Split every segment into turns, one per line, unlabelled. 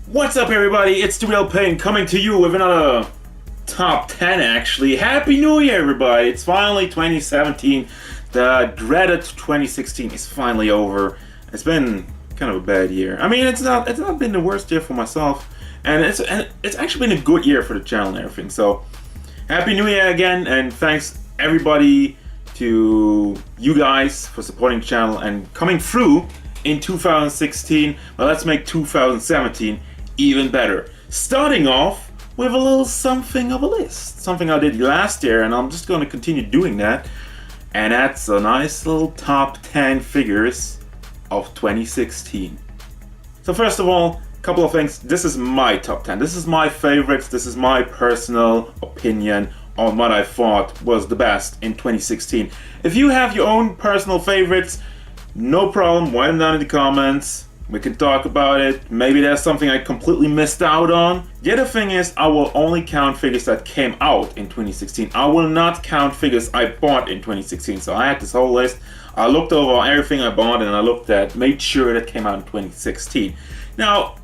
What's up, everybody? It's the real Payne coming to you with another top 10 actually. Happy New Year, everybody! It's finally 2017. The dreaded 2016 is finally over. It's been kind of a bad year. I mean, it's not been the worst year for myself, and it's actually been a good year for the channel and everything. So, Happy New Year again, and thanks everybody to you guys for supporting the channel and coming through in 2016. Well, let's make 2017 even better. Starting off with a little something of a list. Something I did last year, and I'm just going to continue doing that. And that's a nice little top 10 figures of 2016. So first of all, a couple of things. This is my top 10. This is my favorites. This is my personal opinion on what I thought was the best in 2016. If you have your own personal favorites, no problem, write them down in the comments. We can talk about it. Maybe there's something I completely missed out on. The other thing is, I will only count figures that came out in 2016. I will not count figures I bought in 2016. So I had this whole list. I looked over everything I bought and I made sure that came out in 2016. Now,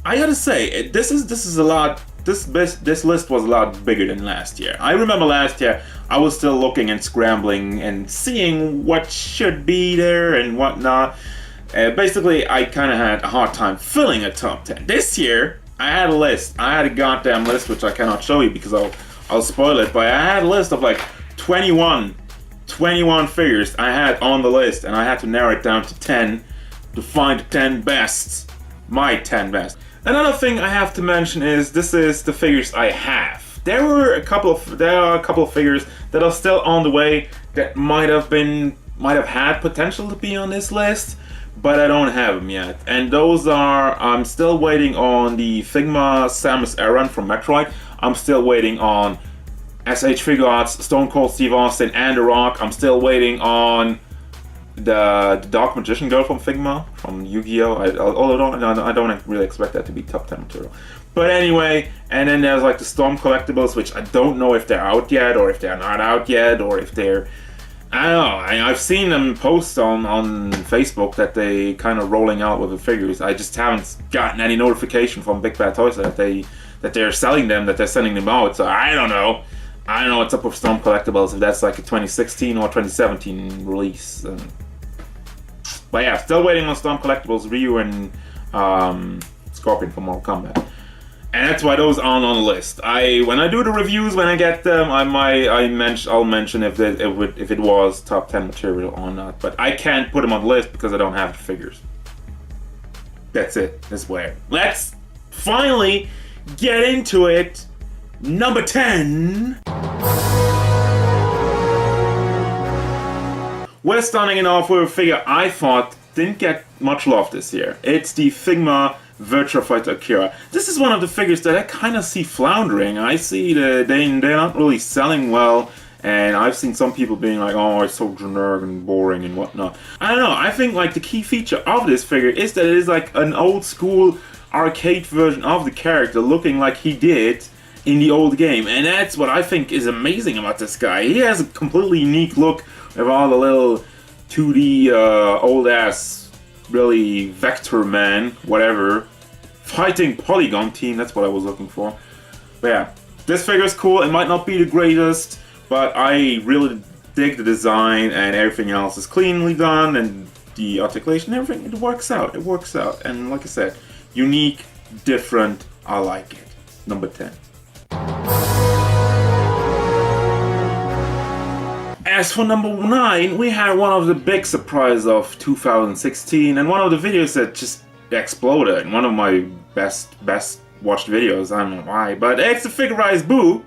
I gotta say, this is a lot. This list was a lot bigger than last year. I remember last year I was still looking and scrambling and seeing what should be there and whatnot. Basically, I kind of had a hard time filling a top 10. This year, I had a list. I had a goddamn list, which I cannot show you because I'll spoil it. But I had a list of like 21 figures I had on the list, and I had to narrow it down to 10 to find the 10 best. My 10 best. Another thing I have to mention is this is the figures I have. There are a couple of figures that are still on the way that might have had potential to be on this list, but I don't have them yet. And those are, I'm still waiting on the Figma Samus Aran from Metroid. I'm still waiting on SH Figuarts, Stone Cold Steve Austin, and The Rock. I'm still waiting on the Dark Magician Girl from Figma, from Yu-Gi-Oh! I don't really expect that to be top 10 material. But anyway, and then there's like the Storm collectibles, which I don't know if they're out yet, or if they're not out yet, or if they're... I don't know. I've seen them post on Facebook that they kind of rolling out with the figures. I just haven't gotten any notification from Big Bad Toys that they're selling them, that they're sending them out. So I don't know. I don't know what's up with Storm Collectibles, if that's like a 2016 or 2017 release. But yeah, still waiting on Storm Collectibles, Ryu and Scorpion from Mortal Kombat. And that's why those aren't on the list. When I do the reviews, when I get them, I'll mention if it was top 10 material or not. But I can't put them on the list because I don't have the figures. That's it. That's where. Let's finally get into it. Number 10. We're starting it off with a figure I thought didn't get much love this year. It's the Figma Virtua Fighter Akira. This is one of the figures that I kind of see floundering. I see that they're not really selling well, and I've seen some people being like, oh, it's so generic and boring and whatnot. I don't know, I think like the key feature of this figure is that it is like an old school arcade version of the character looking like he did in the old game, and that's what I think is amazing about this guy. He has a completely unique look with all the little 2D old ass really Vector Man, whatever, fighting polygon team, that's what I was looking for. But yeah, this figure is cool. It might not be the greatest, but I really dig the design, and everything else is cleanly done, and the articulation, everything, it works out. It works out, and like I said, unique, different, I like it. Number 10. As for number 9, we had one of the big surprises of 2016, and one of the videos that just exploded. One of my best watched videos, I don't know why, but it's the Figuarts Boo.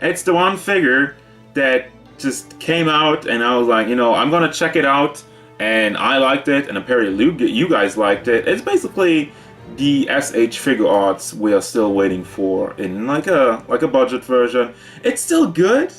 It's the one figure that just came out, and I was like, you know, I'm gonna check it out, and I liked it, and apparently you guys liked it. It's basically the SH Figuarts we are still waiting for in like a budget version. It's still good.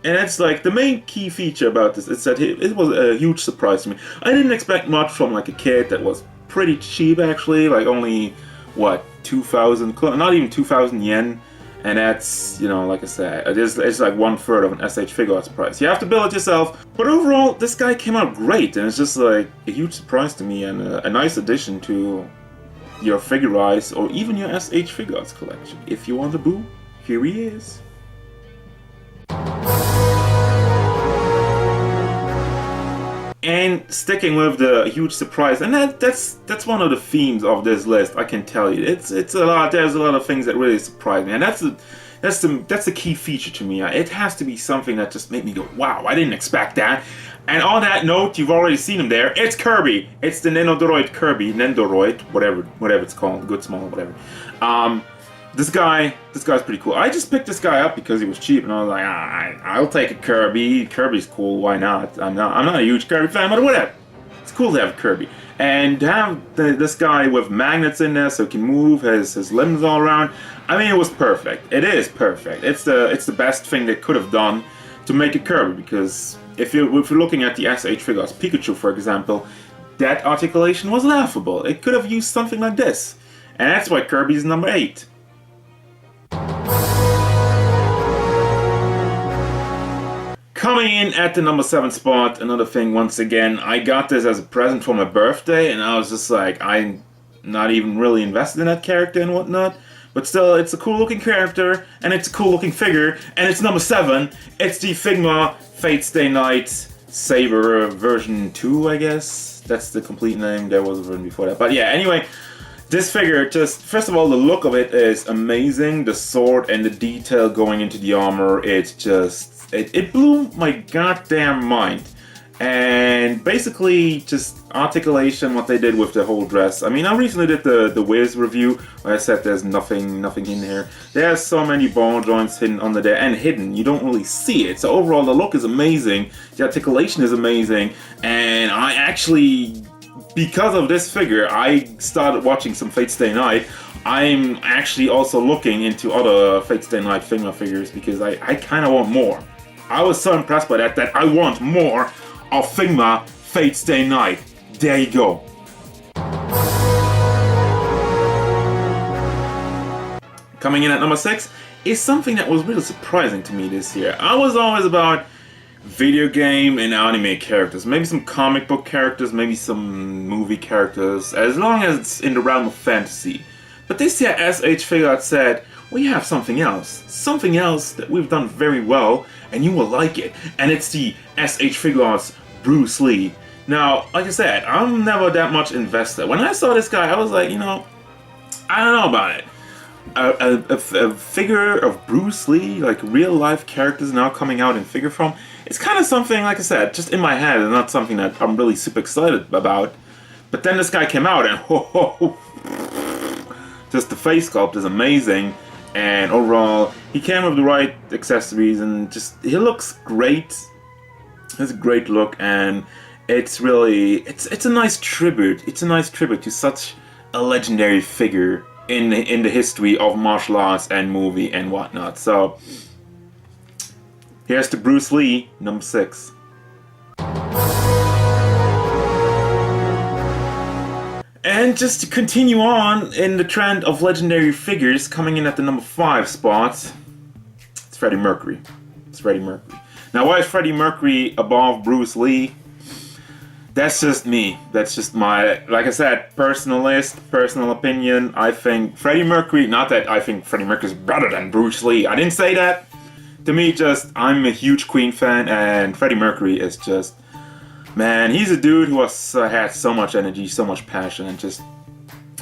And it's like the main key feature about this is that it was a huge surprise to me. I didn't expect much from like a kit that was pretty cheap actually, like only what, 2,000, not even 2,000 yen, and that's, you know, like I said, it's like 1/3 of an SH Figuarts price. You have to build it yourself, but overall this guy came out great, and it's just like a huge surprise to me and a nice addition to your Figuarts or even your SH Figuarts collection. If you want the boo, here he is. And sticking with the huge surprise, and that's one of the themes of this list. I can tell you, it's a lot. There's a lot of things that really surprise me, and that's the key feature to me. It has to be something that just made me go, wow, I didn't expect that. And on that note, you've already seen him there. It's Kirby. It's the Nendoroid Kirby, Nendoroid, whatever it's called, good, small, whatever. This guy's pretty cool. I just picked this guy up because he was cheap, and I was like, I'll take a Kirby. Kirby's cool. Why not? I'm not a huge Kirby fan, but whatever. It's cool to have Kirby, and to have this guy with magnets in there so he can move his limbs all around. I mean, it was perfect. It is perfect. It's the best thing they could have done to make a Kirby, because if you're looking at the SH Figuarts Pikachu, for example, that articulation was laughable. It could have used something like this, and that's why Kirby's number 8. Coming in at the number 7 spot, another thing, once again, I got this as a present for my birthday, and I was just like, I'm not even really invested in that character and whatnot, but still, it's a cool looking character, and it's a cool looking figure, and it's number 7. It's the Figma Fate Stay Night Saber version 2, I guess. That's the complete name. There was a version before that. But yeah, anyway, this figure, just, first of all, the look of it is amazing. The sword and the detail going into the armor, it's just, it blew my goddamn mind. And basically, just articulation, what they did with the whole dress. I mean, I recently did the Wiz review, where I said there's nothing in here. There's so many ball joints hidden under there, and hidden. You don't really see it. So overall, the look is amazing. The articulation is amazing. And I actually, because of this figure, I started watching some Fate Stay Night. I'm actually also looking into other Fate Stay Night Figma figures, because I kind of want more. I was so impressed by that I want more of Figma Fate Stay Night. There you go. Coming in at number 6 is something that was really surprising to me this year. I was always about video game and anime characters, maybe some comic book characters, maybe some movie characters, as long as it's in the realm of fantasy. But this year SH Figuarts said, we have something else that we've done very well, and you will like it. And it's the SH Figuarts Bruce Lee. Now, like I said, I'm never that much invested. When I saw this guy, I was like, I don't know about it. A figure of Bruce Lee, like real life characters now coming out in figure form, it's kind of something, like I said, just in my head, and not something that I'm really super excited about. But then this guy came out, and just the face sculpt is amazing. And overall, he came with the right accessories, and just, he looks great. It's a great look, and it's really, it's a nice tribute. It's a nice tribute to such a legendary figure in the history of martial arts and movie and whatnot. So here's to Bruce Lee, number 6. And just to continue on in the trend of legendary figures, coming in at the number 5 spot, it's Freddie Mercury. It's Freddie Mercury. Now, why is Freddie Mercury above Bruce Lee? That's just me. That's just my, like I said, personal list, personal opinion. I think Freddie Mercury, not that I think Freddie Mercury is better than Bruce Lee. I didn't say that. To me, just, I'm a huge Queen fan, and Freddie Mercury is just, man, he's a dude who has had so much energy, so much passion, and just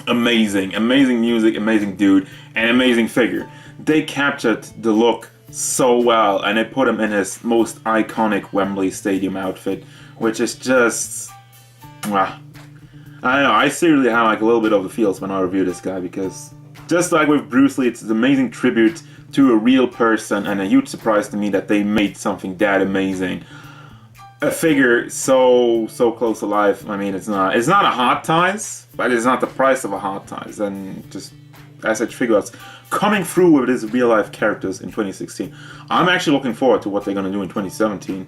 amazing. Amazing music, amazing dude, and amazing figure. They captured the look so well, and they put him in his most iconic Wembley Stadium outfit, which is just, I don't know, I seriously had like a little bit of the feels when I reviewed this guy, because just like with Bruce Lee, it's an amazing tribute to a real person, and a huge surprise to me that they made something that amazing. A figure so close to life. I mean, it's not a hot ties, but it's not the price of a hot ties. And just SH Figuarts coming through with his real life characters in 2016. I'm actually looking forward to what they're gonna do in 2017.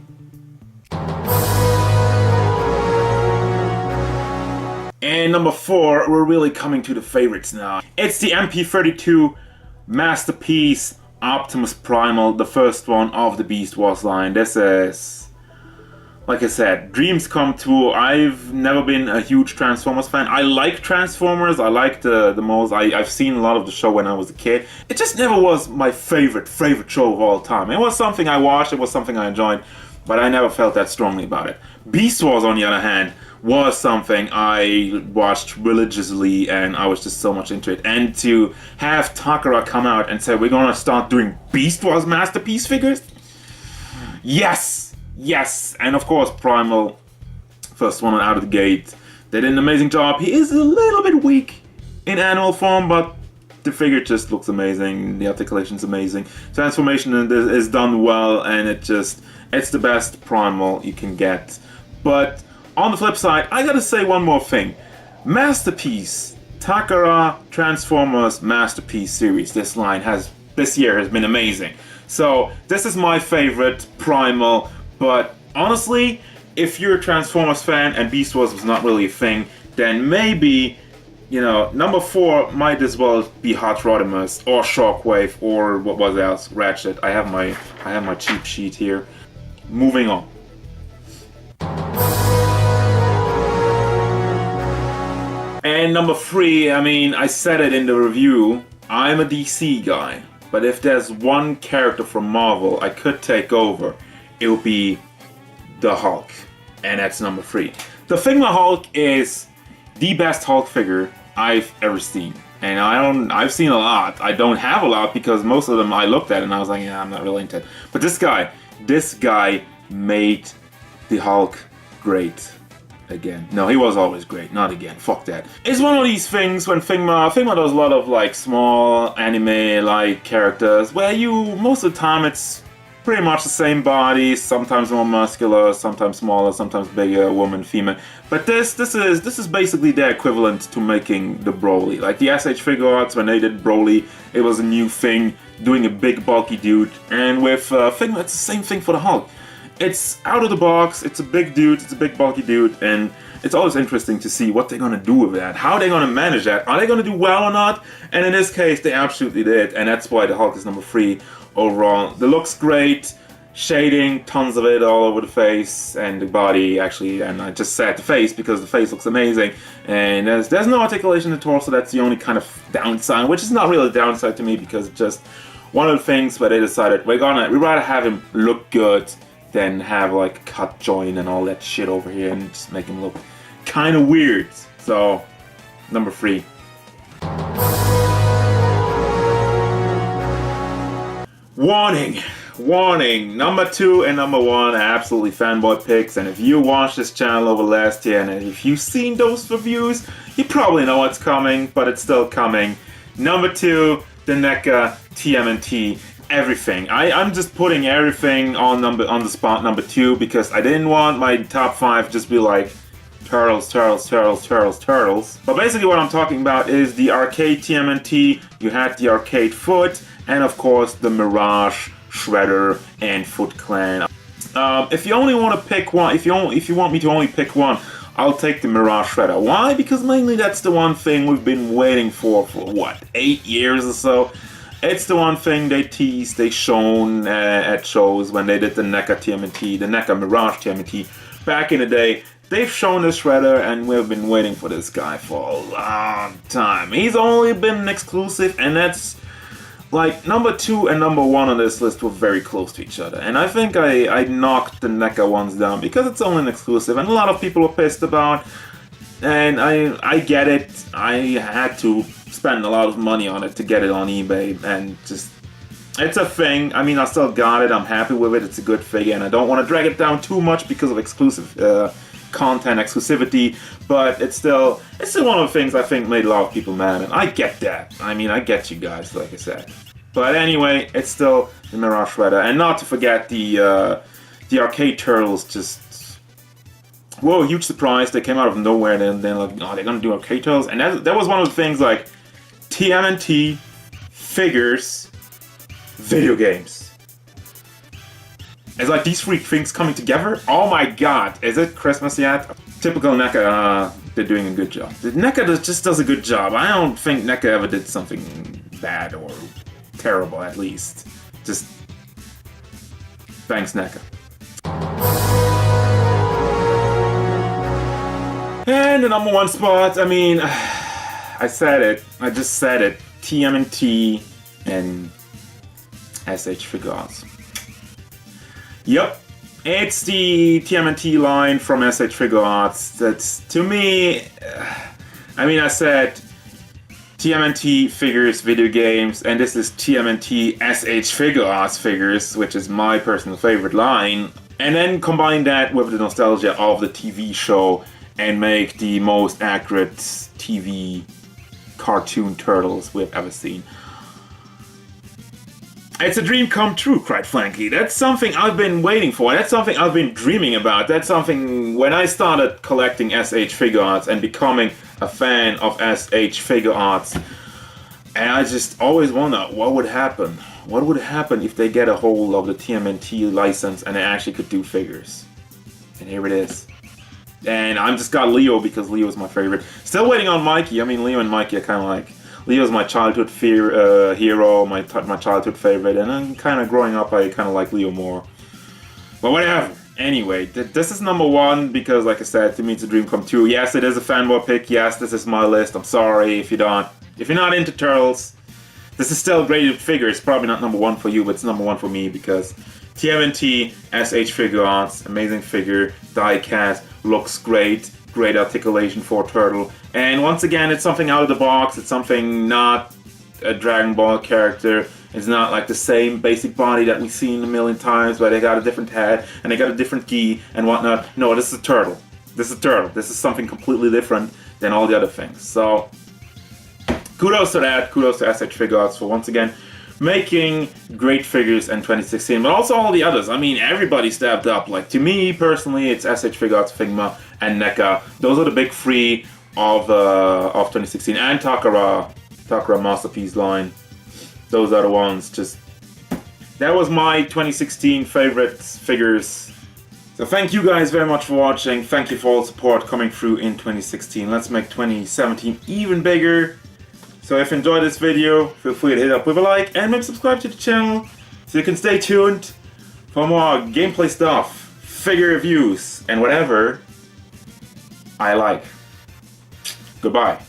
And number 4, we're really coming to the favorites now. It's the MP32 Masterpiece Optimus Primal, the first one of the Beast Wars line. This is, like I said, dreams come true. I've never been a huge Transformers fan. I like Transformers. I like the most. I've seen a lot of the show when I was a kid. It just never was my favorite show of all time. It was something I watched. It was something I enjoyed, but I never felt that strongly about it. Beast Wars, on the other hand, was something I watched religiously, and I was just so much into it. And to have Takara come out and say, we're gonna start doing Beast Wars Masterpiece figures? Yes! Yes! And of course, Primal, first one out of the gate, they did an amazing job. He is a little bit weak in animal form, but the figure just looks amazing. The articulation's amazing. Transformation is done well, and it's the best Primal you can get. But on the flip side, I gotta say one more thing. Masterpiece, Takara Transformers Masterpiece series, this year has been amazing. So this is my favorite Primal, but honestly, if you're a Transformers fan and Beast Wars was not really a thing, then maybe, you know, number 4 might as well be Hot Rodimus or Shockwave or what was else, Ratchet. I have my cheat sheet here. Moving on. And number 3, I mean, I said it in the review, I'm a DC guy, but if there's one character from Marvel I could take over, it would be the Hulk, and that's number 3. The Figma Hulk is the best Hulk figure I've ever seen, and I've seen a lot. I don't have a lot because most of them I looked at and I was like, yeah, I'm not really into it. But this guy made the Hulk great. Again. No, he was always great. Not again. Fuck that. It's one of these things when Figma does a lot of like small anime-like characters where most of the time it's pretty much the same body, sometimes more muscular, sometimes smaller, sometimes bigger, woman, female. But this is basically their equivalent to making the Broly. Like the SH Figuarts, when they did Broly, it was a new thing, doing a big bulky dude. And with Figma, it's the same thing for the Hulk. It's out of the box, it's a big dude, it's a big bulky dude, and it's always interesting to see what they're gonna do with that. How they're gonna manage that. Are they gonna do well or not? And in this case, they absolutely did, and that's why the Hulk is number 3 overall. The look's great, shading, tons of it all over the face, and the body actually, and I just said the face because the face looks amazing, and there's no articulation in the torso. That's the only kind of downside, which is not really a downside to me because it's just one of the things where they decided we'd rather have him look good than have like a cut joint and all that shit over here and just make him look kind of weird. So, number 3. Warning! Number 2 and number 1 are absolutely fanboy picks, and if you watched this channel over last year and if you've seen those reviews, you probably know what's coming, but it's still coming. Number 2, the NECA TMNT. Everything. I'm just putting everything on the spot number 2 because I didn't want my top 5 just be like turtles. But basically what I'm talking about is the arcade TMNT, you had the arcade Foot, and of course the Mirage, Shredder, and Foot Clan. If you only want to pick one, if you want me to only pick one, I'll take the Mirage Shredder. Why? Because mainly that's the one thing we've been waiting for what, 8 years or so? It's the one thing they teased, they shown at shows when they did the NECA TMNT, the NECA Mirage TMNT. Back in the day, they've shown the Shredder and we've been waiting for this guy for a long time. He's only been an exclusive, and that's like number 2 and number 1 on this list were very close to each other. And I think I knocked the NECA ones down because it's only an exclusive and a lot of people were pissed about. And I get it. I had to spend a lot of money on it to get it on eBay, and just it's a thing. I mean, I still got it. I'm happy with it. It's a good figure, and I don't want to drag it down too much because of exclusive content, exclusivity. But it's still one of the things I think made a lot of people mad, and I get that. I mean, I get you guys, like I said. But anyway, it's still the Mirage Shredder, and not to forget the arcade turtles. Just whoa, huge surprise. They came out of nowhere, and then like, oh, they're gonna do arcade turtles, and that was one of the things like TMNT, figures, video games. It's like these 3 things coming together. Oh my god, is it Christmas yet? Typical NECA, they're doing a good job. The NECA just does a good job. I don't think NECA ever did something bad or terrible, at least. Just thanks, NECA. And the number 1 spot, I mean, I said it. I just said it. TMNT and SH Figuarts. Yep. It's the TMNT line from SH Figuarts. That's, to me, I mean, I said TMNT figures, video games, and this is TMNT SH Figuarts figures, which is my personal favorite line. And then combine that with the nostalgia of the TV show and make the most accurate TV cartoon turtles we've ever seen. It's a dream come true, quite frankly. That's something I've been waiting for. That's something I've been dreaming about. That's something when I started collecting SH Figuarts and becoming a fan of SH Figuarts. And I just always wonder what would happen. What would happen if they get a hold of the TMNT license and they actually could do figures? And here it is. And I'm just got Leo because Leo is my favorite. Still waiting on Mikey. I mean, Leo and Mikey are kind of like... Leo's my childhood hero, my childhood favorite, and I'm kind of growing up, I kind of like Leo more. But whatever. Anyway, this is number 1 because, like I said, to me it's a dream come true. Yes, it is a fanboy pick. Yes, this is my list. I'm sorry if you're not into turtles. This is still a great figure. It's probably not number 1 for you, but it's number 1 for me because TMNT SH Figuarts, amazing figure, die cast, looks great. Great articulation for a turtle. And once again, it's something out of the box. It's something not a Dragon Ball character. It's not like the same basic body that we've seen a million times where they got a different head and they got a different gi and whatnot. No, this is a turtle. This is a turtle. This is something completely different than all the other things. So, kudos to that. Kudos to SH Figuarts for once again making great figures in 2016, but also all the others. I mean, everybody stepped up. Like, to me, personally, it's SH Figuarts, Figma, and NECA. Those are the big 3 of 2016. And Takara Masterpiece line. Those are the ones. Just, that was my 2016 favorite figures. So thank you guys very much for watching. Thank you for all the support coming through in 2016. Let's make 2017 even bigger. So if you enjoyed this video, feel free to hit up with a like and maybe subscribe to the channel so you can stay tuned for more gameplay stuff, figure reviews, and whatever I like. Goodbye.